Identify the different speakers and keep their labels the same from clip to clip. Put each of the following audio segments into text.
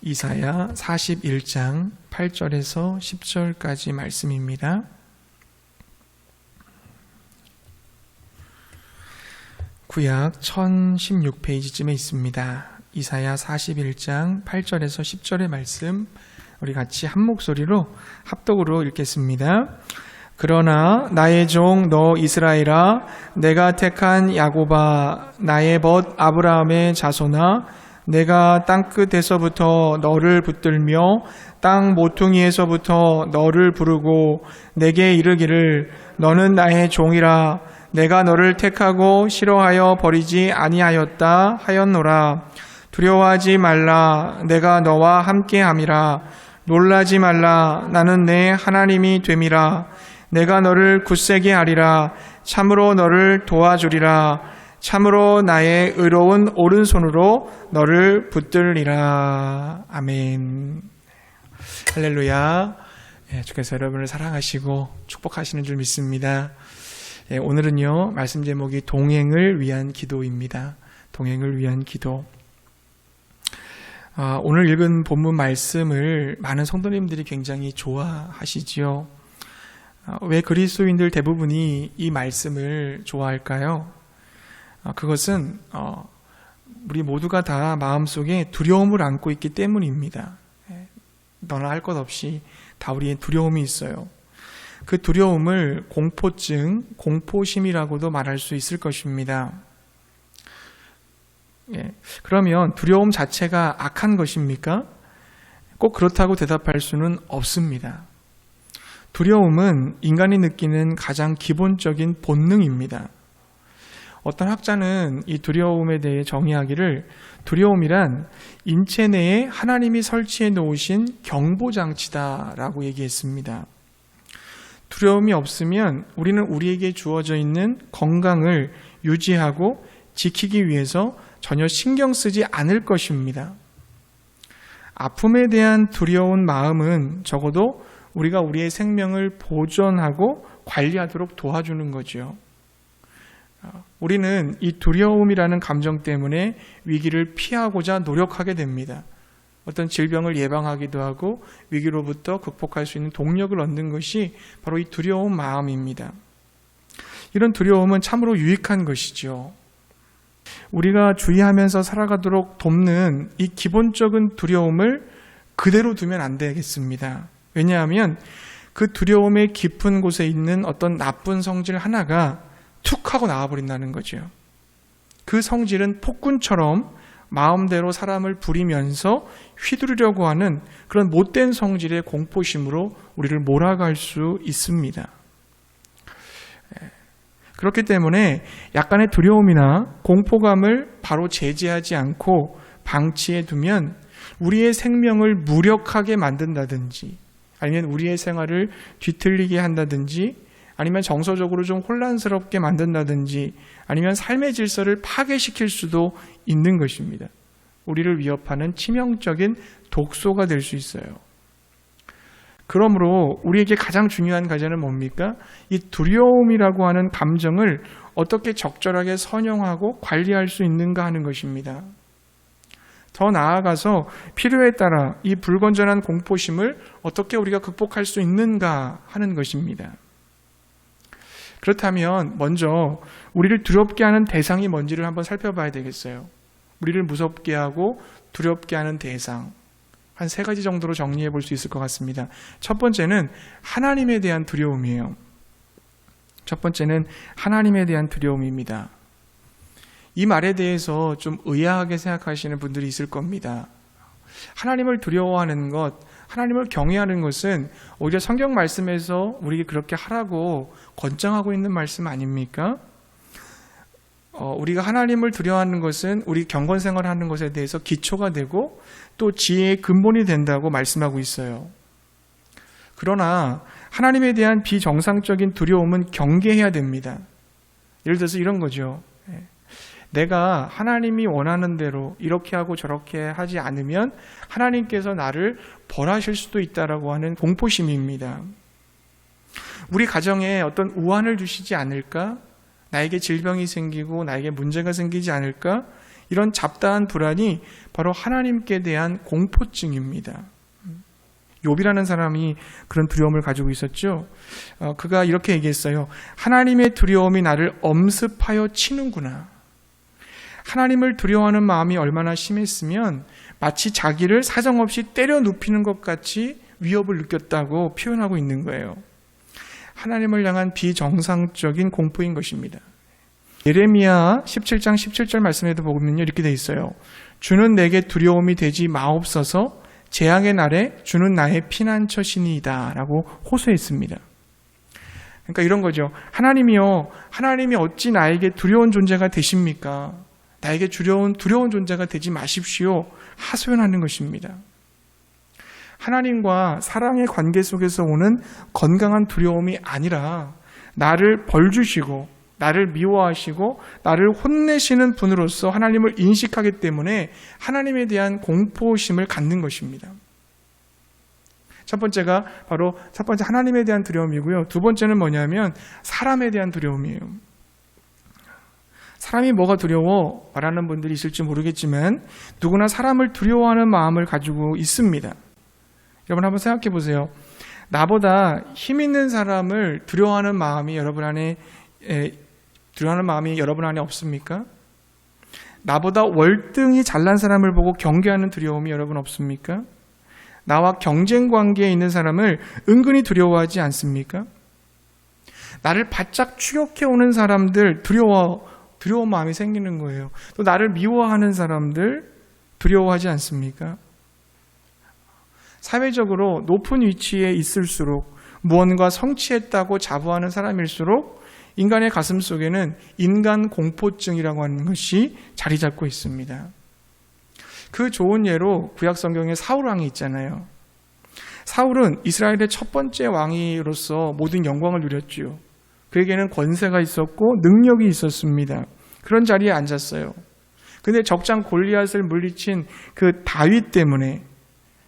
Speaker 1: 이사야 41장 8절에서 10절까지 말씀입니다. 구약 1016페이지쯤에 있습니다. 이사야 41장 8절에서 10절의 말씀 우리 같이 한 목소리로 합독으로 읽겠습니다. 그러나 나의 종 너 이스라엘아, 내가 택한 야곱아, 나의 벗 아브라함의 자손아, 내가 땅끝에서부터 너를 붙들며 땅 모퉁이에서부터 너를 부르고 내게 이르기를 너는 나의 종이라. 내가 너를 택하고 싫어하여 버리지 아니하였다 하였노라. 두려워하지 말라. 내가 너와 함께함이라. 놀라지 말라. 나는 내 하나님이 됨이라. 내가 너를 굳세게 하리라. 참으로 너를 도와주리라. 참으로 나의 의로운 오른손으로 너를 붙들리라. 아멘. 할렐루야. 주께서 여러분을 사랑하시고 축복하시는 줄 믿습니다. 오늘은요, 말씀 제목이 동행을 위한 기도입니다. 동행을 위한 기도. 오늘 읽은 본문 말씀을 많은 성도님들이 굉장히 좋아하시지요. 왜 그리스도인들 대부분이 이 말씀을 좋아할까요? 그것은 우리 모두가 다 마음속에 두려움을 안고 있기 때문입니다. 너나 할 것 없이 다 우리의 두려움이 있어요. 그 두려움을 공포증, 공포심이라고도 말할 수 있을 것입니다. 그러면 두려움 자체가 악한 것입니까? 꼭 그렇다고 대답할 수는 없습니다. 두려움은 인간이 느끼는 가장 기본적인 본능입니다. 어떤 학자는 이 두려움에 대해 정의하기를 두려움이란 인체 내에 하나님이 설치해 놓으신 경보장치다라고 얘기했습니다. 두려움이 없으면 우리는 우리에게 주어져 있는 건강을 유지하고 지키기 위해서 전혀 신경 쓰지 않을 것입니다. 아픔에 대한 두려운 마음은 적어도 우리가 우리의 생명을 보존하고 관리하도록 도와주는 거죠. 우리는 이 두려움이라는 감정 때문에 위기를 피하고자 노력하게 됩니다. 어떤 질병을 예방하기도 하고 위기로부터 극복할 수 있는 동력을 얻는 것이 바로 이 두려운 마음입니다. 이런 두려움은 참으로 유익한 것이죠. 우리가 주의하면서 살아가도록 돕는 이 기본적인 두려움을 그대로 두면 안 되겠습니다. 왜냐하면 그 두려움의 깊은 곳에 있는 어떤 나쁜 성질 하나가 툭 하고 나와버린다는 거죠. 그 성질은 폭군처럼 마음대로 사람을 부리면서 휘두르려고 하는 그런 못된 성질의 공포심으로 우리를 몰아갈 수 있습니다. 그렇기 때문에 약간의 두려움이나 공포감을 바로 제지하지 않고 방치해 두면 우리의 생명을 무력하게 만든다든지 아니면 우리의 생활을 뒤틀리게 한다든지 아니면 정서적으로 좀 혼란스럽게 만든다든지 아니면 삶의 질서를 파괴시킬 수도 있는 것입니다. 우리를 위협하는 치명적인 독소가 될 수 있어요. 그러므로 우리에게 가장 중요한 과제는 뭡니까? 이 두려움이라고 하는 감정을 어떻게 적절하게 선용하고 관리할 수 있는가 하는 것입니다. 더 나아가서 필요에 따라 이 불건전한 공포심을 어떻게 우리가 극복할 수 있는가 하는 것입니다. 그렇다면 먼저 우리를 두렵게 하는 대상이 뭔지를 한번 살펴봐야 되겠어요. 우리를 무섭게 하고 두렵게 하는 대상. 한 3가지 정도로 정리해 볼 수 있을 것 같습니다. 첫 번째는 하나님에 대한 두려움이에요. 첫 번째는 하나님에 대한 두려움입니다. 이 말에 대해서 좀 의아하게 생각하시는 분들이 있을 겁니다. 하나님을 두려워하는 것, 하나님을 경외하는 것은 오히려 성경 말씀에서 우리에게 그렇게 하라고 권장하고 있는 말씀 아닙니까? 우리가 하나님을 두려워하는 것은 우리 경건생활을 하는 것에 대해서 기초가 되고 또 지혜의 근본이 된다고 말씀하고 있어요. 그러나 하나님에 대한 비정상적인 두려움은 경계해야 됩니다. 예를 들어서 이런 거죠. 내가 하나님이 원하는 대로 이렇게 하고 저렇게 하지 않으면 하나님께서 나를 벌하실 수도 있다라고 하는 공포심입니다. 우리 가정에 어떤 우환을 주시지 않을까? 나에게 질병이 생기고 나에게 문제가 생기지 않을까? 이런 잡다한 불안이 바로 하나님께 대한 공포증입니다. 욥이라는 사람이 그런 두려움을 가지고 있었죠. 그가 이렇게 얘기했어요. 하나님의 두려움이 나를 엄습하여 치는구나. 하나님을 두려워하는 마음이 얼마나 심했으면 마치 자기를 사정없이 때려 눕히는 것 같이 위협을 느꼈다고 표현하고 있는 거예요. 하나님을 향한 비정상적인 공포인 것입니다. 예레미야 17장 17절 말씀에도 보면요, 이렇게 돼 있어요. 주는 내게 두려움이 되지 마옵소서. 재앙의 날에 주는 나의 피난처시니이다 라고 호소했습니다. 그러니까 이런 거죠. 하나님이요, 하나님이 어찌 나에게 두려운 존재가 되십니까? 나에게 두려운 존재가 되지 마십시오. 하소연하는 것입니다. 하나님과 사랑의 관계 속에서 오는 건강한 두려움이 아니라 나를 벌주시고 나를 미워하시고 나를 혼내시는 분으로서 하나님을 인식하기 때문에 하나님에 대한 공포심을 갖는 것입니다. 첫 번째가 바로 첫 번째 하나님에 대한 두려움이고요. 두 번째는 뭐냐면 사람에 대한 두려움이에요. 사람이 뭐가 두려워 말하는 분들이 있을지 모르겠지만 누구나 사람을 두려워하는 마음을 가지고 있습니다. 여러분 한번 생각해 보세요. 나보다 힘 있는 사람을 두려워하는 마음이 여러분 안에 없습니까? 나보다 월등히 잘난 사람을 보고 경계하는 두려움이 여러분 없습니까? 나와 경쟁 관계에 있는 사람을 은근히 두려워하지 않습니까? 나를 바짝 추격해 오는 사람들 두려운 마음이 생기는 거예요. 또 나를 미워하는 사람들 두려워하지 않습니까? 사회적으로 높은 위치에 있을수록 무언가 성취했다고 자부하는 사람일수록 인간의 가슴 속에는 인간 공포증이라고 하는 것이 자리 잡고 있습니다. 그 좋은 예로 구약 성경에 사울 왕이 있잖아요. 사울은 이스라엘의 첫 번째 왕으로서 모든 영광을 누렸지요. 그에게는 권세가 있었고 능력이 있었습니다. 그런 자리에 앉았어요. 근데 적장 골리앗을 물리친 그 다윗 때문에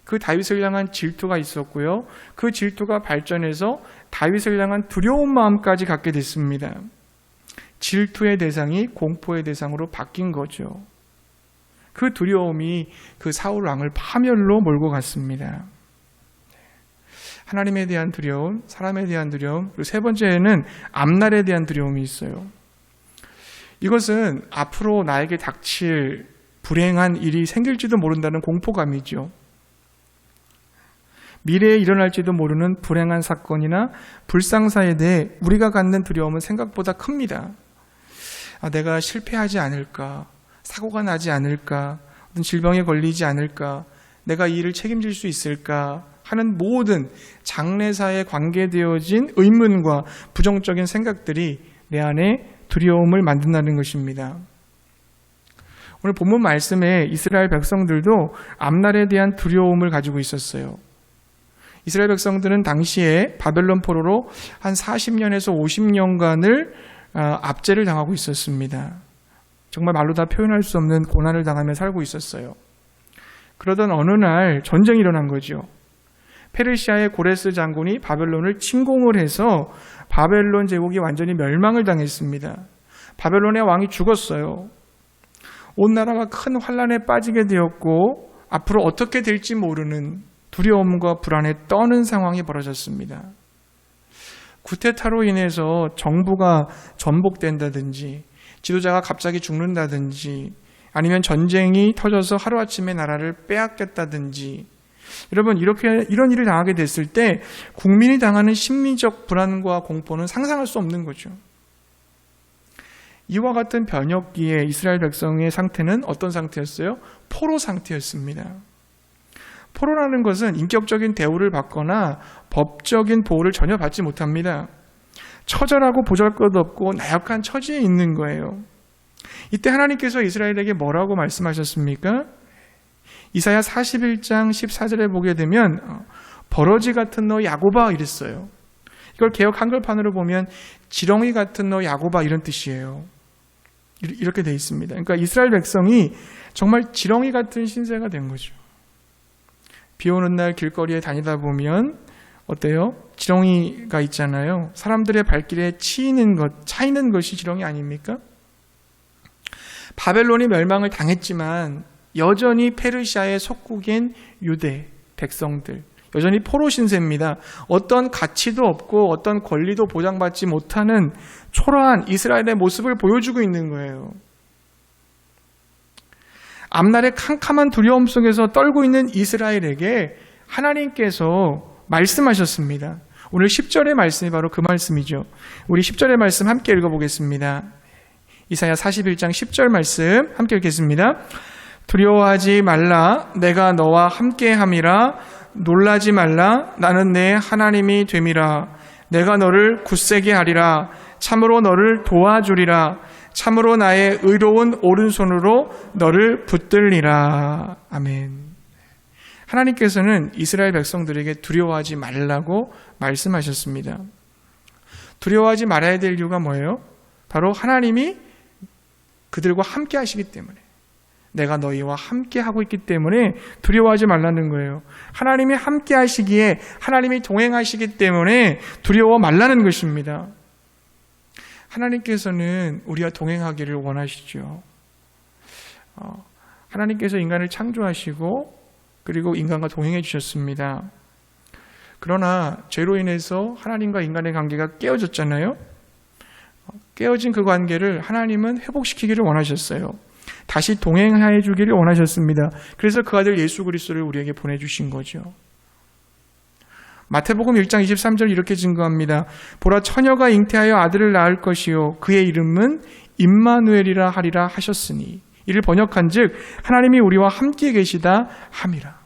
Speaker 1: 그 다윗을 향한 질투가 있었고요. 그 질투가 발전해서 다윗을 향한 두려운 마음까지 갖게 됐습니다. 질투의 대상이 공포의 대상으로 바뀐 거죠. 그 두려움이 그 사울 왕을 파멸로 몰고 갔습니다. 하나님에 대한 두려움, 사람에 대한 두려움, 그리고 세 번째에는 앞날에 대한 두려움이 있어요. 이것은 앞으로 나에게 닥칠 불행한 일이 생길지도 모른다는 공포감이죠. 미래에 일어날지도 모르는 불행한 사건이나 불상사에 대해 우리가 갖는 두려움은 생각보다 큽니다. 내가 실패하지 않을까, 사고가 나지 않을까, 어떤 질병에 걸리지 않을까, 내가 이 일을 책임질 수 있을까 하는 모든 장래사에 관계되어진 의문과 부정적인 생각들이 내 안에 두려움을 만든다는 것입니다. 오늘 본문 말씀에 이스라엘 백성들도 앞날에 대한 두려움을 가지고 있었어요. 이스라엘 백성들은 당시에 바벨론 포로로 한 40년에서 50년간을 압제를 당하고 있었습니다. 정말 말로 다 표현할 수 없는 고난을 당하며 살고 있었어요. 그러던 어느 날 전쟁이 일어난 거죠. 페르시아의 고레스 장군이 바벨론을 침공을 해서 바벨론 제국이 완전히 멸망을 당했습니다. 바벨론의 왕이 죽었어요. 온 나라가 큰 환란에 빠지게 되었고 앞으로 어떻게 될지 모르는 두려움과 불안에 떠는 상황이 벌어졌습니다. 쿠데타로 인해서 정부가 전복된다든지 지도자가 갑자기 죽는다든지 아니면 전쟁이 터져서 하루아침에 나라를 빼앗겼다든지 여러분 이런 일을 당하게 됐을 때 국민이 당하는 심리적 불안과 공포는 상상할 수 없는 거죠. 이와 같은 변혁기에 이스라엘 백성의 상태는 어떤 상태였어요? 포로 상태였습니다. 포로라는 것은 인격적인 대우를 받거나 법적인 보호를 전혀 받지 못합니다. 처절하고 보잘것없고 나약한 처지에 있는 거예요. 이때 하나님께서 이스라엘에게 뭐라고 말씀하셨습니까? 이사야 41장 14절에 보게 되면 버러지 같은 너 야고바 이랬어요. 이걸 개역 한글판으로 보면 지렁이 같은 너 야고바 이런 뜻이에요. 이렇게 돼 있습니다. 그러니까 이스라엘 백성이 정말 지렁이 같은 신세가 된 거죠. 비 오는 날 길거리에 다니다 보면 어때요? 지렁이가 있잖아요. 사람들의 발길에 차이는 것이 지렁이 아닙니까? 바벨론이 멸망을 당했지만 여전히 페르시아의 속국인 유대 백성들, 여전히 포로 신세입니다. 어떤 가치도 없고 어떤 권리도 보장받지 못하는 초라한 이스라엘의 모습을 보여주고 있는 거예요. 앞날의 캄캄한 두려움 속에서 떨고 있는 이스라엘에게 하나님께서 말씀하셨습니다. 오늘 10절의 말씀이 바로 그 말씀이죠. 우리 10절의 말씀 함께 읽어보겠습니다. 이사야 41장 10절 말씀 함께 읽겠습니다. 두려워하지 말라, 내가 너와 함께함이라. 놀라지 말라, 나는 내 하나님이 됨이라. 내가 너를 굳세게 하리라. 참으로 너를 도와주리라. 참으로 나의 의로운 오른손으로 너를 붙들리라. 아멘. 하나님께서는 이스라엘 백성들에게 두려워하지 말라고 말씀하셨습니다. 두려워하지 말아야 될 이유가 뭐예요? 바로 하나님이 그들과 함께 하시기 때문에, 내가 너희와 함께 하고 있기 때문에 두려워하지 말라는 거예요. 하나님이 함께 하시기에, 하나님이 동행하시기 때문에 두려워 말라는 것입니다. 하나님께서는 우리와 동행하기를 원하시죠. 하나님께서 인간을 창조하시고 그리고 인간과 동행해 주셨습니다. 그러나 죄로 인해서 하나님과 인간의 관계가 깨어졌잖아요. 깨어진 그 관계를 하나님은 회복시키기를 원하셨어요. 다시 동행해 주기를 원하셨습니다. 그래서 그 아들 예수 그리스도를 우리에게 보내주신 거죠. 마태복음 1장 23절 이렇게 증거합니다. 보라, 처녀가 잉태하여 아들을 낳을 것이요 그의 이름은 임마누엘이라 하리라 하셨으니, 이를 번역한 즉 하나님이 우리와 함께 계시다 함이라.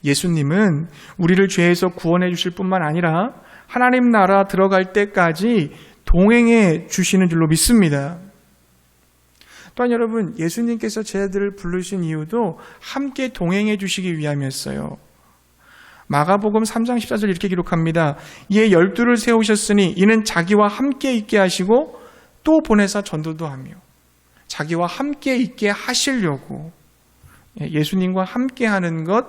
Speaker 1: 예수님은 우리를 죄에서 구원해 주실 뿐만 아니라 하나님 나라 들어갈 때까지 동행해 주시는 줄로 믿습니다. 또한 여러분, 예수님께서 제자들을 부르신 이유도 함께 동행해 주시기 위함이었어요. 마가복음 3장 14절 이렇게 기록합니다. 이에 12를 세우셨으니 이는 자기와 함께 있게 하시고 또 보내사 전도도 하며, 자기와 함께 있게 하시려고, 예수님과 함께 하는 것,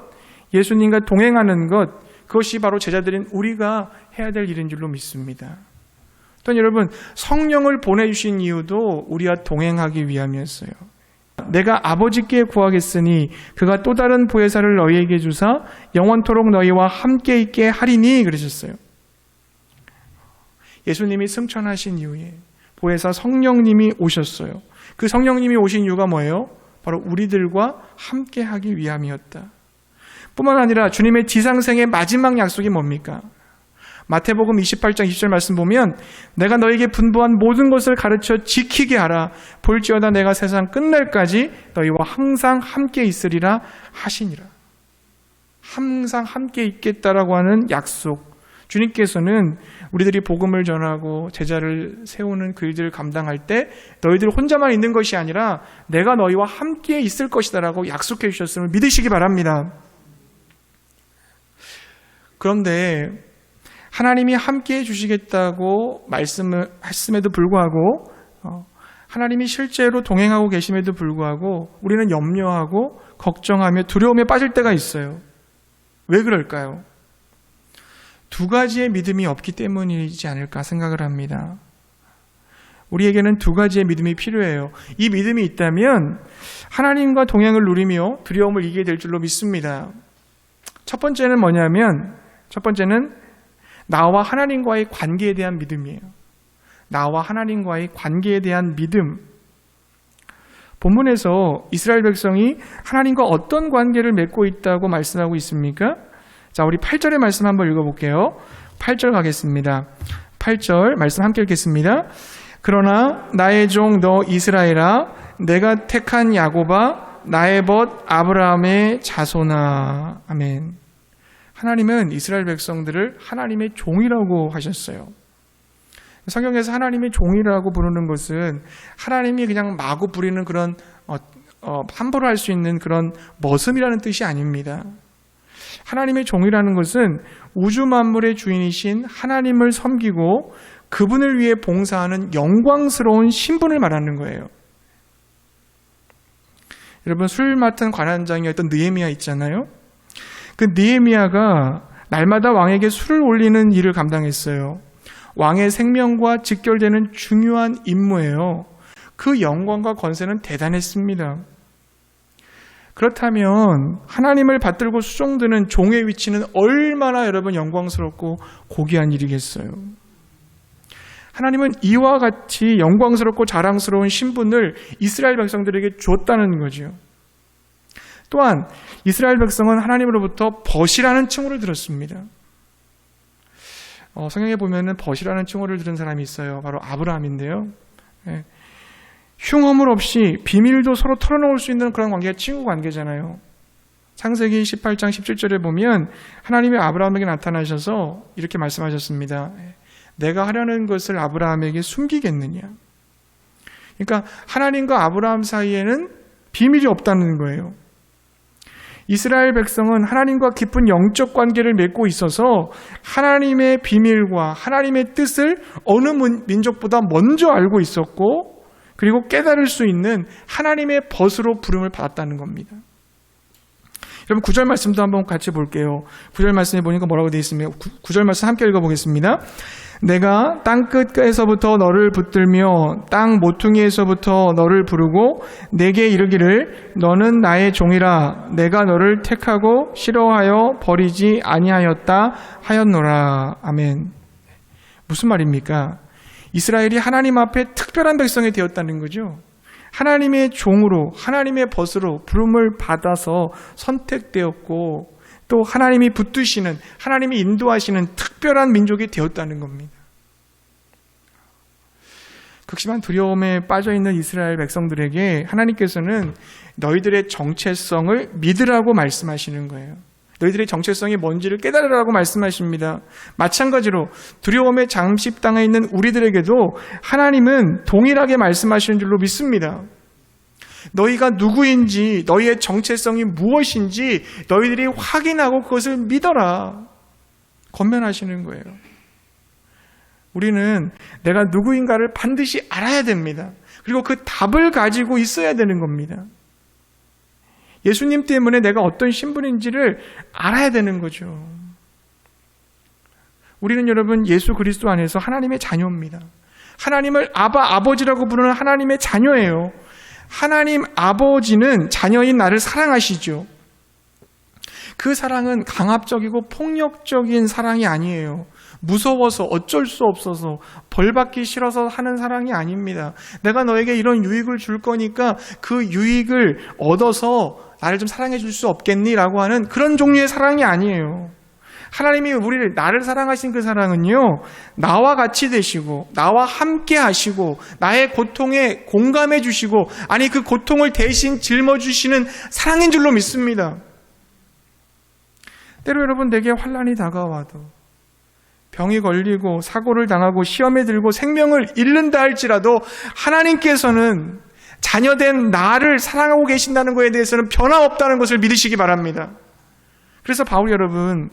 Speaker 1: 예수님과 동행하는 것, 그것이 바로 제자들인 우리가 해야 될 일인 줄로 믿습니다. 또 여러분, 성령을 보내주신 이유도 우리와 동행하기 위함이었어요. 내가 아버지께 구하겠으니 그가 또 다른 보혜사를 너희에게 주사 영원토록 너희와 함께 있게 하리니 그러셨어요. 예수님이 승천하신 이후에 보혜사 성령님이 오셨어요. 그 성령님이 오신 이유가 뭐예요? 바로 우리들과 함께 하기 위함이었다. 뿐만 아니라 주님의 지상생의 마지막 약속이 뭡니까? 마태복음 28장 20절 말씀 보면 내가 너에게 분부한 모든 것을 가르쳐 지키게 하라. 볼지어다 내가 세상 끝날까지 너희와 항상 함께 있으리라 하시니라. 항상 함께 있겠다라고 하는 약속. 주님께서는 우리들이 복음을 전하고 제자를 세우는 그 일들을 감당할 때 너희들 혼자만 있는 것이 아니라 내가 너희와 함께 있을 것이다라고 약속해 주셨음을 믿으시기 바랍니다. 그런데 하나님이 함께해 주시겠다고 말씀을 했음에도 불구하고 하나님이 실제로 동행하고 계심에도 불구하고 우리는 염려하고 걱정하며 두려움에 빠질 때가 있어요. 왜 그럴까요? 두 가지의 믿음이 없기 때문이지 않을까 생각을 합니다. 우리에게는 두 가지의 믿음이 필요해요. 이 믿음이 있다면 하나님과 동행을 누리며 두려움을 이기게 될 줄로 믿습니다. 첫 번째는 뭐냐면, 첫 번째는 나와 하나님과의 관계에 대한 믿음이에요. 나와 하나님과의 관계에 대한 믿음. 본문에서 이스라엘 백성이 하나님과 어떤 관계를 맺고 있다고 말씀하고 있습니까? 자, 우리 8절의 말씀 한번 읽어볼게요. 8절 가겠습니다. 8절 말씀 함께 읽겠습니다. 그러나 나의 종 너 이스라엘아, 내가 택한 야곱아, 나의 벗 아브라함의 자손아. 아멘. 하나님은 이스라엘 백성들을 하나님의 종이라고 하셨어요. 성경에서 하나님의 종이라고 부르는 것은 하나님이 그냥 마구 부리는 그런 함부로 할 수 있는 그런 머슴이라는 뜻이 아닙니다. 하나님의 종이라는 것은 우주 만물의 주인이신 하나님을 섬기고 그분을 위해 봉사하는 영광스러운 신분을 말하는 거예요. 여러분, 술 맡은 관원장이었던 느헤미야 있잖아요. 그 느헤미야가 날마다 왕에게 술을 올리는 일을 감당했어요. 왕의 생명과 직결되는 중요한 임무예요. 그 영광과 권세는 대단했습니다. 그렇다면 하나님을 받들고 수종드는 종의 위치는 얼마나 여러분 영광스럽고 고귀한 일이겠어요. 하나님은 이와 같이 영광스럽고 자랑스러운 신분을 이스라엘 백성들에게 주었다는 거죠. 또한 이스라엘 백성은 하나님으로부터 벗이라는 칭호를 들었습니다. 성경에 보면은 벗이라는 칭호를 들은 사람이 있어요. 바로 아브라함인데요. 흉허물 없이 비밀도 서로 털어놓을 수 있는 그런 관계가 친구 관계잖아요. 창세기 18장 17절에 보면 하나님이 아브라함에게 나타나셔서 이렇게 말씀하셨습니다. 내가 하려는 것을 아브라함에게 숨기겠느냐. 그러니까 하나님과 아브라함 사이에는 비밀이 없다는 거예요. 이스라엘 백성은 하나님과 깊은 영적 관계를 맺고 있어서 하나님의 비밀과 하나님의 뜻을 어느 민족보다 먼저 알고 있었고, 그리고 깨달을 수 있는 하나님의 벗으로 부름을 받았다는 겁니다. 여러분 9절 말씀도 한번 같이 볼게요. 9절 말씀에 보니까 뭐라고 되어 있습니까? 9절 말씀 함께 읽어보겠습니다. 내가 땅끝에서부터 너를 붙들며 땅 모퉁이에서부터 너를 부르고 내게 이르기를 너는 나의 종이라 내가 너를 택하고 싫어하여 버리지 아니하였다 하였노라. 아멘. 무슨 말입니까? 이스라엘이 하나님 앞에 특별한 백성이 되었다는 거죠. 하나님의 종으로, 하나님의 벗으로 부름을 받아서 선택되었고, 또 하나님이 붙드시는, 하나님이 인도하시는 특별한 민족이 되었다는 겁니다. 극심한 두려움에 빠져있는 이스라엘 백성들에게 하나님께서는 너희들의 정체성을 믿으라고 말씀하시는 거예요. 너희들의 정체성이 뭔지를 깨달으라고 말씀하십니다. 마찬가지로 두려움에 잠식당해 있는 우리들에게도 하나님은 동일하게 말씀하시는 줄로 믿습니다. 너희가 누구인지, 너희의 정체성이 무엇인지 너희들이 확인하고 그것을 믿어라. 권면하시는 거예요. 우리는 내가 누구인가를 반드시 알아야 됩니다. 그리고 그 답을 가지고 있어야 되는 겁니다. 예수님 때문에 내가 어떤 신분인지를 알아야 되는 거죠. 우리는 여러분 예수 그리스도 안에서 하나님의 자녀입니다. 하나님을 아버지라고 부르는 하나님의 자녀예요. 하나님 아버지는 자녀인 나를 사랑하시죠. 그 사랑은 강압적이고 폭력적인 사랑이 아니에요. 무서워서 어쩔 수 없어서 벌받기 싫어서 하는 사랑이 아닙니다. 내가 너에게 이런 유익을 줄 거니까 그 유익을 얻어서 나를 좀 사랑해 줄 수 없겠니? 라고 하는 그런 종류의 사랑이 아니에요. 하나님이 나를 사랑하신 그 사랑은요, 나와 같이 되시고 나와 함께 하시고 나의 고통에 공감해 주시고, 아니 그 고통을 대신 짊어주시는 사랑인 줄로 믿습니다. 때로 여러분 내게 환난이 다가와도, 병이 걸리고 사고를 당하고 시험에 들고 생명을 잃는다 할지라도 하나님께서는 자녀된 나를 사랑하고 계신다는 것에 대해서는 변함없다는 것을 믿으시기 바랍니다. 그래서 바울 여러분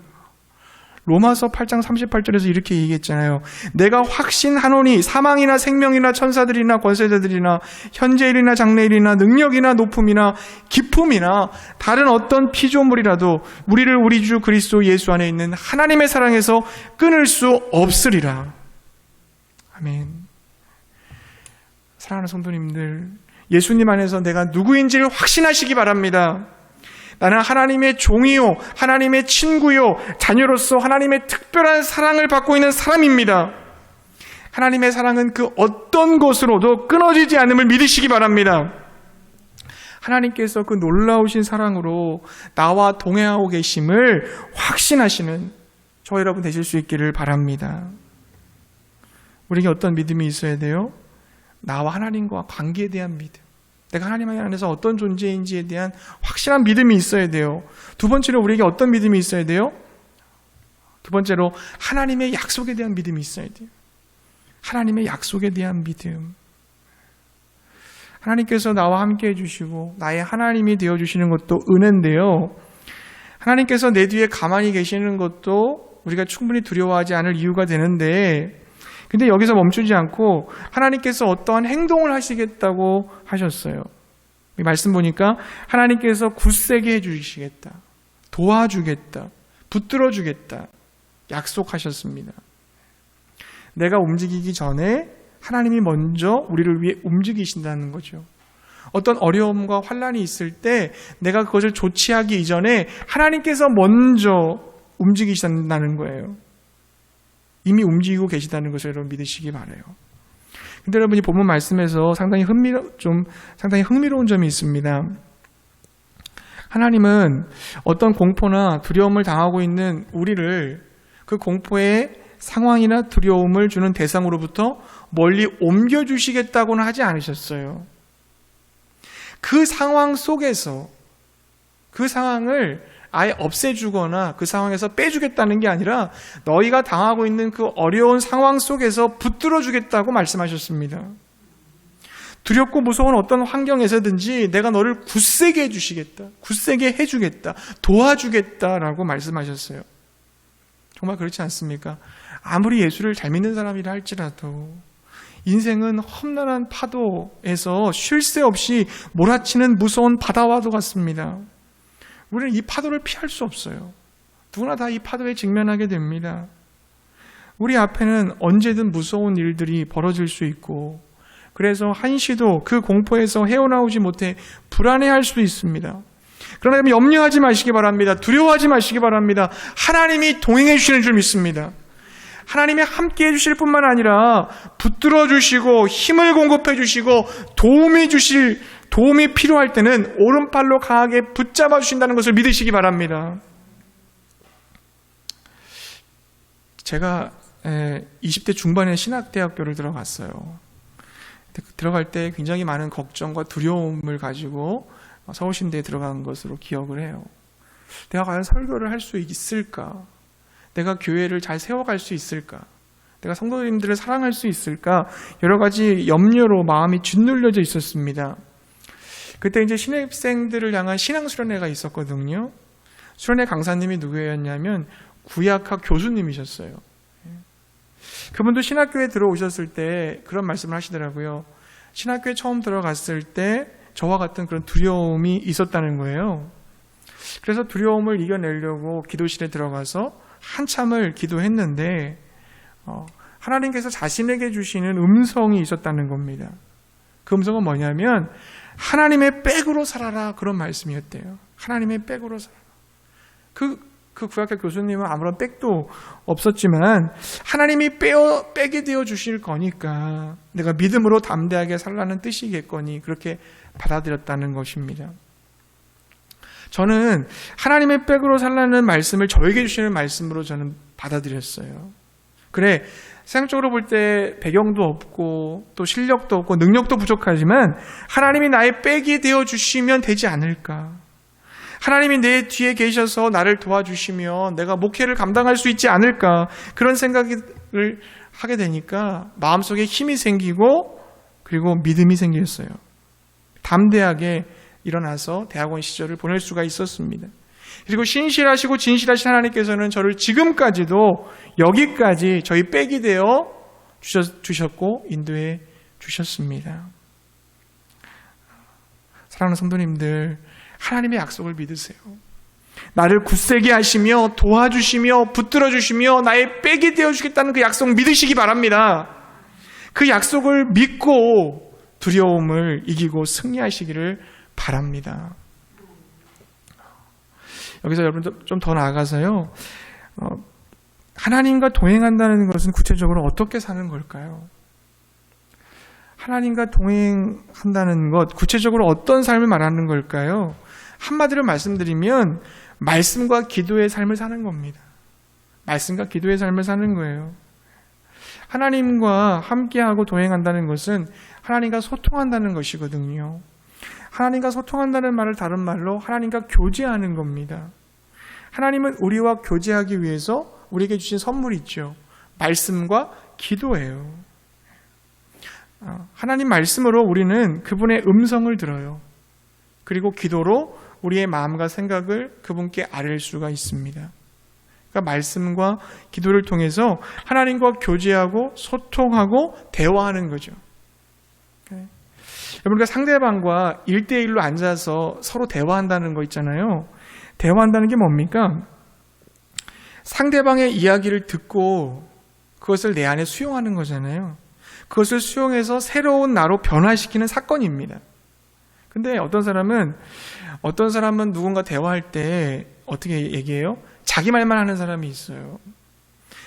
Speaker 1: 로마서 8장 38절에서 이렇게 얘기했잖아요. 내가 확신하노니 사망이나 생명이나 천사들이나 권세자들이나 현재일이나 장래일이나 능력이나 높음이나 기품이나 다른 어떤 피조물이라도 우리를 우리 주 그리스도 예수 안에 있는 하나님의 사랑에서 끊을 수 없으리라. 아멘. 사랑하는 성도님들, 예수님 안에서 내가 누구인지를 확신하시기 바랍니다. 나는 하나님의 종이요, 하나님의 친구요, 자녀로서 하나님의 특별한 사랑을 받고 있는 사람입니다. 하나님의 사랑은 그 어떤 것으로도 끊어지지 않음을 믿으시기 바랍니다. 하나님께서 그 놀라우신 사랑으로 나와 동행하고 계심을 확신하시는 저 여러분 되실 수 있기를 바랍니다. 우리에게 어떤 믿음이 있어야 돼요? 나와 하나님과 관계에 대한 믿음. 내가 하나님 안에서 어떤 존재인지에 대한 확실한 믿음이 있어야 돼요. 두 번째로 우리에게 어떤 믿음이 있어야 돼요? 두 번째로 하나님의 약속에 대한 믿음이 있어야 돼요. 하나님의 약속에 대한 믿음. 하나님께서 나와 함께 해주시고 나의 하나님이 되어주시는 것도 은혜인데요. 하나님께서 내 뒤에 가만히 계시는 것도 우리가 충분히 두려워하지 않을 이유가 되는데, 근데 여기서 멈추지 않고 하나님께서 어떠한 행동을 하시겠다고 하셨어요. 이 말씀 보니까 하나님께서 굳세게 해주시겠다, 도와주겠다, 붙들어주겠다 약속하셨습니다. 내가 움직이기 전에 하나님이 먼저 우리를 위해 움직이신다는 거죠. 어떤 어려움과 환난이 있을 때 내가 그것을 조치하기 이전에 하나님께서 먼저 움직이신다는 거예요. 이미 움직이고 계시다는 것을 여러분 믿으시기 바라요. 근데 여러분이 본문 말씀에서 상당히 흥미로운 점이 있습니다. 하나님은 어떤 공포나 두려움을 당하고 있는 우리를 그 공포의 상황이나 두려움을 주는 대상으로부터 멀리 옮겨주시겠다고는 하지 않으셨어요. 그 상황 속에서 그 상황을 아예 없애주거나 그 상황에서 빼주겠다는 게 아니라 너희가 당하고 있는 그 어려운 상황 속에서 붙들어주겠다고 말씀하셨습니다. 두렵고 무서운 어떤 환경에서든지 내가 너를 굳세게 해주시겠다, 굳세게 해주겠다, 도와주겠다라고 말씀하셨어요. 정말 그렇지 않습니까? 아무리 예수를 잘 믿는 사람이라 할지라도 인생은 험난한 파도에서 쉴 새 없이 몰아치는 무서운 바다와도 같습니다. 우리는 이 파도를 피할 수 없어요. 누구나 다 이 파도에 직면하게 됩니다. 우리 앞에는 언제든 무서운 일들이 벌어질 수 있고 그래서 한시도 그 공포에서 헤어나오지 못해 불안해할 수도 있습니다. 그러나 염려하지 마시기 바랍니다. 두려워하지 마시기 바랍니다. 하나님이 동행해 주시는 줄 믿습니다. 하나님이 함께 해주실 뿐만 아니라 붙들어 주시고 힘을 공급해 주시고 도움이 필요할 때는 오른팔로 강하게 붙잡아 주신다는 것을 믿으시기 바랍니다. 제가 20대 중반에 신학대학교를 들어갔어요. 들어갈 때 굉장히 많은 걱정과 두려움을 가지고 서울신대에 들어간 것으로 기억을 해요. 내가 과연 설교를 할 수 있을까? 내가 교회를 잘 세워갈 수 있을까? 내가 성도님들을 사랑할 수 있을까? 여러 가지 염려로 마음이 짓눌려져 있었습니다. 그때 이제 신입생들을 향한 신앙수련회가 있었거든요. 수련회 강사님이 누구였냐면 구약학 교수님이셨어요. 그분도 신학교에 들어오셨을 때 그런 말씀을 하시더라고요. 신학교에 처음 들어갔을 때 저와 같은 그런 두려움이 있었다는 거예요. 그래서 두려움을 이겨내려고 기도실에 들어가서 한참을 기도했는데 하나님께서 자신에게 주시는 음성이 있었다는 겁니다. 그 음성은 뭐냐면 하나님의 백으로 살아라, 그런 말씀이었대요. 하나님의 백으로 살아라. 그 구약학 교수님은 아무런 백도 없었지만 하나님이 백이 되어 주실 거니까 내가 믿음으로 담대하게 살라는 뜻이겠거니 그렇게 받아들였다는 것입니다. 저는 하나님의 백으로 살라는 말씀을 저에게 주시는 말씀으로 저는 받아들였어요. 그래, 세상적으로 볼 때 배경도 없고 또 실력도 없고 능력도 부족하지만 하나님이 나의 백이 되어 주시면 되지 않을까. 하나님이 내 뒤에 계셔서 나를 도와주시면 내가 목회를 감당할 수 있지 않을까, 그런 생각을 하게 되니까 마음속에 힘이 생기고 그리고 믿음이 생겼어요. 담대하게 일어나서 대학원 시절을 보낼 수가 있었습니다. 그리고 신실하시고 진실하신 하나님께서는 저를 지금까지도 여기까지 저희 백이 되어 주셨고 인도해 주셨습니다. 사랑하는 성도님들, 하나님의 약속을 믿으세요. 나를 굳세게 하시며 도와주시며 붙들어 주시며 나의 백이 되어주겠다는 그 약속 믿으시기 바랍니다. 그 약속을 믿고 두려움을 이기고 승리하시기를 바랍니다. 여기서 여러분 좀 더 나아가서요, 하나님과 동행한다는 것은 구체적으로 어떻게 사는 걸까요? 하나님과 동행한다는 것, 구체적으로 어떤 삶을 말하는 걸까요? 한마디로 말씀드리면 말씀과 기도의 삶을 사는 겁니다. 말씀과 기도의 삶을 사는 거예요. 하나님과 함께하고 동행한다는 것은 하나님과 소통한다는 것이거든요. 하나님과 소통한다는 말을 다른 말로 하나님과 교제하는 겁니다. 하나님은 우리와 교제하기 위해서 우리에게 주신 선물이 있죠. 말씀과 기도예요. 하나님 말씀으로 우리는 그분의 음성을 들어요. 그리고 기도로 우리의 마음과 생각을 그분께 아뢰일 수가 있습니다. 그러니까 말씀과 기도를 통해서 하나님과 교제하고 소통하고 대화하는 거죠. 여러분과 상대방과 1대1로 앉아서 서로 대화한다는 거 있잖아요. 대화한다는 게 뭡니까? 상대방의 이야기를 듣고 그것을 내 안에 수용하는 거잖아요. 그것을 수용해서 새로운 나로 변화시키는 사건입니다. 근데 어떤 사람은 누군가 대화할 때 어떻게 얘기해요? 자기 말만 하는 사람이 있어요.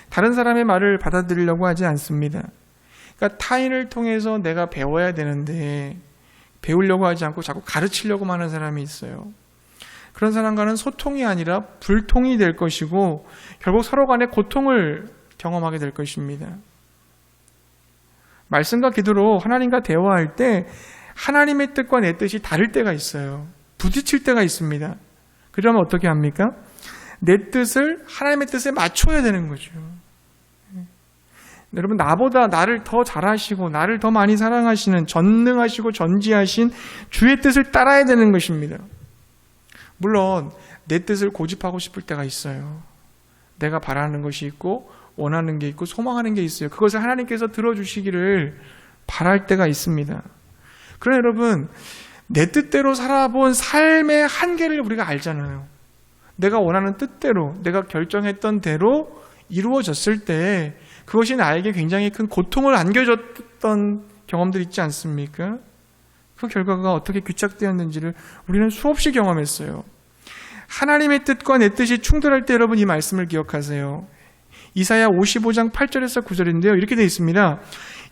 Speaker 1: 다른 사람의 말을 받아들이려고 하지 않습니다. 그러니까 타인을 통해서 내가 배워야 되는데 배우려고 하지 않고 자꾸 가르치려고만 하는 사람이 있어요. 그런 사람과는 소통이 아니라 불통이 될 것이고 결국 서로 간에 고통을 경험하게 될 것입니다. 말씀과 기도로 하나님과 대화할 때 하나님의 뜻과 내 뜻이 다를 때가 있어요. 부딪힐 때가 있습니다. 그러면 어떻게 합니까? 내 뜻을 하나님의 뜻에 맞춰야 되는 거죠. 여러분, 나보다 나를 더 잘하시고 나를 더 많이 사랑하시는 전능하시고 전지하신 주의 뜻을 따라야 되는 것입니다. 물론 내 뜻을 고집하고 싶을 때가 있어요. 내가 바라는 것이 있고 원하는 게 있고 소망하는 게 있어요. 그것을 하나님께서 들어주시기를 바랄 때가 있습니다. 그러나 여러분, 내 뜻대로 살아본 삶의 한계를 우리가 알잖아요. 내가 원하는 뜻대로, 내가 결정했던 대로 이루어졌을 때 그것이 나에게 굉장히 큰 고통을 안겨줬던 경험들 있지 않습니까? 그 결과가 어떻게 귀착되었는지를 우리는 수없이 경험했어요. 하나님의 뜻과 내 뜻이 충돌할 때 여러분 이 말씀을 기억하세요. 이사야 55장 8절에서 9절인데요. 이렇게 되어 있습니다.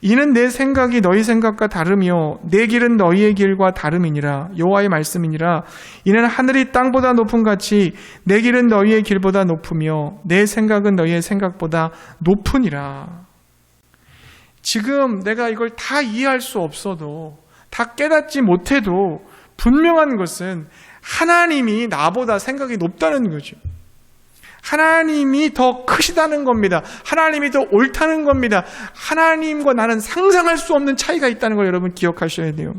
Speaker 1: 이는 내 생각이 너희 생각과 다르며 내 길은 너희의 길과 다름이니라. 여호와의 말씀이니라. 이는 하늘이 땅보다 높음 같이 내 길은 너희의 길보다 높으며 내 생각은 너희의 생각보다 높으니라. 지금 내가 이걸 다 이해할 수 없어도, 다 깨닫지 못해도 분명한 것은 하나님이 나보다 생각이 높다는 거죠. 하나님이 더 크시다는 겁니다. 하나님이 더 옳다는 겁니다. 하나님과 나는 상상할 수 없는 차이가 있다는 걸 여러분 기억하셔야 돼요.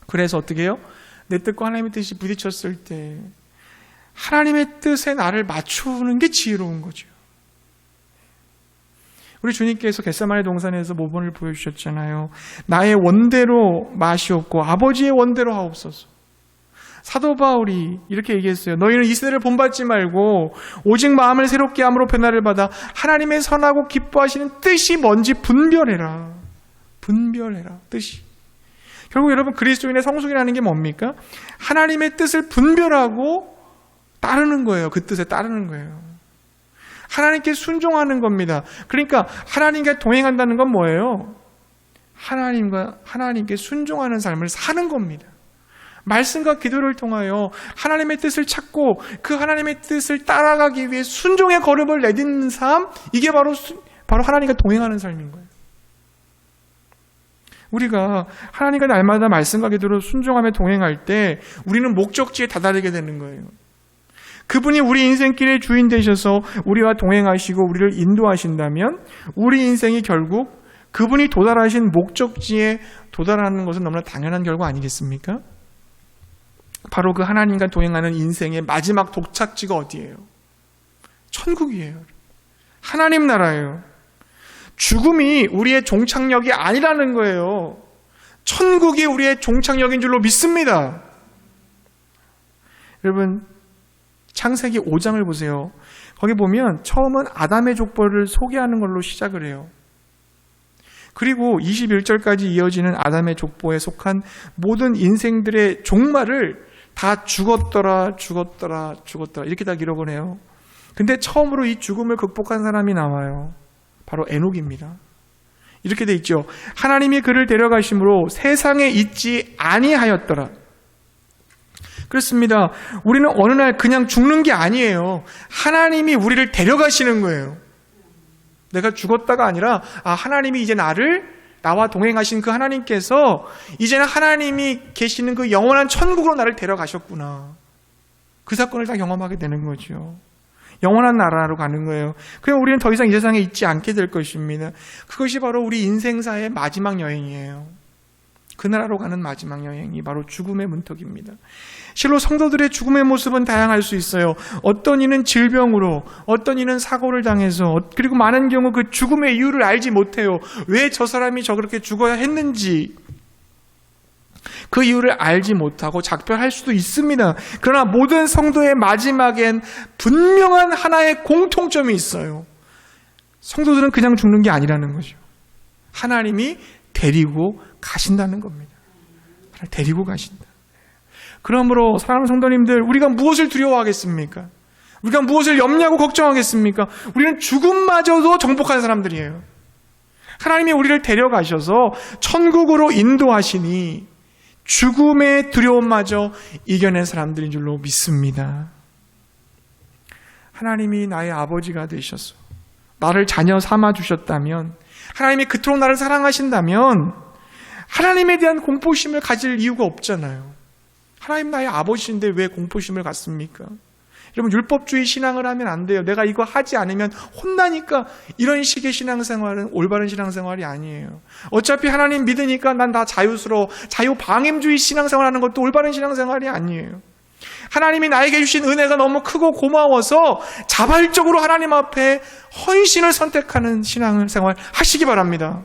Speaker 1: 그래서 어떻게 해요? 내 뜻과 하나님의 뜻이 부딪혔을 때 하나님의 뜻에 나를 맞추는 게 지혜로운 거죠. 우리 주님께서 겟세마네 동산에서 모본을 보여주셨잖아요. 나의 원대로 마시옵고 아버지의 원대로 하옵소서. 사도 바울이 이렇게 얘기했어요. 너희는 이 세대를 본받지 말고 오직 마음을 새롭게 함으로 변화를 받아 하나님의 선하고 기뻐하시는 뜻이 뭔지 분별해라. 분별해라. 뜻이. 결국 여러분, 그리스도인의 성숙이라는 게 뭡니까? 하나님의 뜻을 분별하고 따르는 거예요. 그 뜻에 따르는 거예요. 하나님께 순종하는 겁니다. 그러니까 하나님과 동행한다는 건 뭐예요? 하나님께 순종하는 삶을 사는 겁니다. 말씀과 기도를 통하여 하나님의 뜻을 찾고 그 하나님의 뜻을 따라가기 위해 순종의 걸음을 내딛는 삶, 이게 바로 하나님과 동행하는 삶인 거예요. 우리가 하나님과 날마다 말씀과 기도로 순종하며 동행할 때 우리는 목적지에 다다르게 되는 거예요. 그분이 우리 인생길의 주인 되셔서 우리와 동행하시고 우리를 인도하신다면 우리 인생이 결국 그분이 도달하신 목적지에 도달하는 것은 너무나 당연한 결과 아니겠습니까? 바로 그 하나님과 동행하는 인생의 마지막 도착지가 어디예요? 천국이에요. 하나님 나라예요. 죽음이 우리의 종착역이 아니라는 거예요. 천국이 우리의 종착역인 줄로 믿습니다. 여러분, 창세기 5장을 보세요. 거기 보면 처음은 아담의 족보를 소개하는 걸로 시작을 해요. 그리고 21절까지 이어지는 아담의 족보에 속한 모든 인생들의 종말을 다 죽었더라 이렇게 다 기록을 해요. 근데 처음으로 이 죽음을 극복한 사람이 나와요. 바로 에녹입니다. 이렇게 돼 있죠. 하나님이 그를 데려가심으로 세상에 있지 아니하였더라. 그렇습니다. 우리는 어느 날 그냥 죽는 게 아니에요. 하나님이 우리를 데려가시는 거예요. 내가 죽었다가 아니라 하나님이 이제 나와 동행하신 그 하나님께서 이제는 하나님이 계시는 그 영원한 천국으로 나를 데려가셨구나. 그 사건을 다 경험하게 되는 거죠. 영원한 나라로 가는 거예요. 그럼 우리는 더 이상 이 세상에 있지 않게 될 것입니다. 그것이 바로 우리 인생사의 마지막 여행이에요. 그 나라로 가는 마지막 여행이 바로 죽음의 문턱입니다. 실로 성도들의 죽음의 모습은 다양할 수 있어요. 어떤 이는 질병으로, 어떤 이는 사고를 당해서, 그리고 많은 경우 그 죽음의 이유를 알지 못해요. 왜 저 사람이 저렇게 죽어야 했는지 그 이유를 알지 못하고 작별할 수도 있습니다. 그러나 모든 성도의 마지막엔 분명한 하나의 공통점이 있어요. 성도들은 그냥 죽는 게 아니라는 거죠. 하나님이 데리고 가신다는 겁니다. 데리고 가신다. 그러므로 사랑하는 성도님들, 우리가 무엇을 두려워하겠습니까? 우리가 무엇을 염려하고 걱정하겠습니까? 우리는 죽음마저도 정복한 사람들이에요. 하나님이 우리를 데려가셔서 천국으로 인도하시니 죽음의 두려움마저 이겨낸 사람들인 줄로 믿습니다. 하나님이 나의 아버지가 되셔서 나를 자녀 삼아 주셨다면, 하나님이 그토록 나를 사랑하신다면 하나님에 대한 공포심을 가질 이유가 없잖아요. 하나님 나의 아버지인데 왜 공포심을 갖습니까? 여러분, 율법주의 신앙을 하면 안 돼요. 내가 이거 하지 않으면 혼나니까, 이런 식의 신앙생활은 올바른 신앙생활이 아니에요. 어차피 하나님 믿으니까 난 다 자유스러워, 자유방임주의 신앙생활하는 것도 올바른 신앙생활이 아니에요. 하나님이 나에게 주신 은혜가 너무 크고 고마워서 자발적으로 하나님 앞에 헌신을 선택하는 신앙생활 하시기 바랍니다.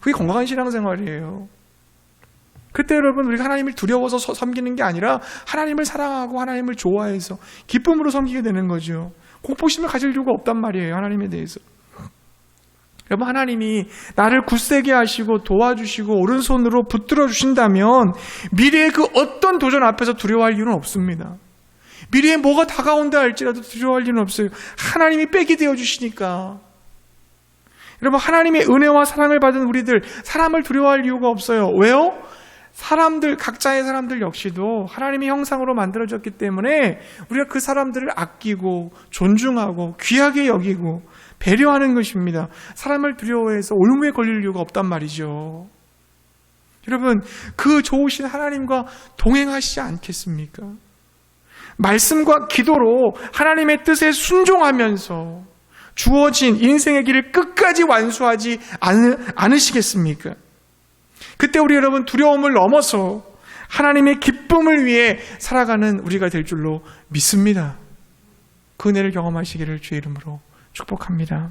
Speaker 1: 그게 건강한 신앙생활이에요. 그때 여러분, 우리가 하나님을 두려워서 섬기는 게 아니라 하나님을 사랑하고 하나님을 좋아해서 기쁨으로 섬기게 되는 거죠. 공포심을 가질 이유가 없단 말이에요, 하나님에 대해서. 여러분, 하나님이 나를 굳세게 하시고 도와주시고 오른손으로 붙들어 주신다면 미래의 그 어떤 도전 앞에서 두려워할 이유는 없습니다. 미래에 뭐가 다가온다 할지라도 두려워할 이유는 없어요. 하나님이 백이 되어 주시니까. 여러분, 하나님의 은혜와 사랑을 받은 우리들, 사람을 두려워할 이유가 없어요. 왜요? 사람들, 각자의 사람들 역시도 하나님의 형상으로 만들어졌기 때문에 우리가 그 사람들을 아끼고 존중하고 귀하게 여기고 배려하는 것입니다. 사람을 두려워해서 올무에 걸릴 이유가 없단 말이죠. 여러분, 그 좋으신 하나님과 동행하시지 않겠습니까? 말씀과 기도로 하나님의 뜻에 순종하면서 주어진 인생의 길을 끝까지 완수하지 않으시겠습니까? 그때 우리 여러분, 두려움을 넘어서 하나님의 기쁨을 위해 살아가는 우리가 될 줄로 믿습니다. 그 은혜를 경험하시기를 주의 이름으로 축복합니다.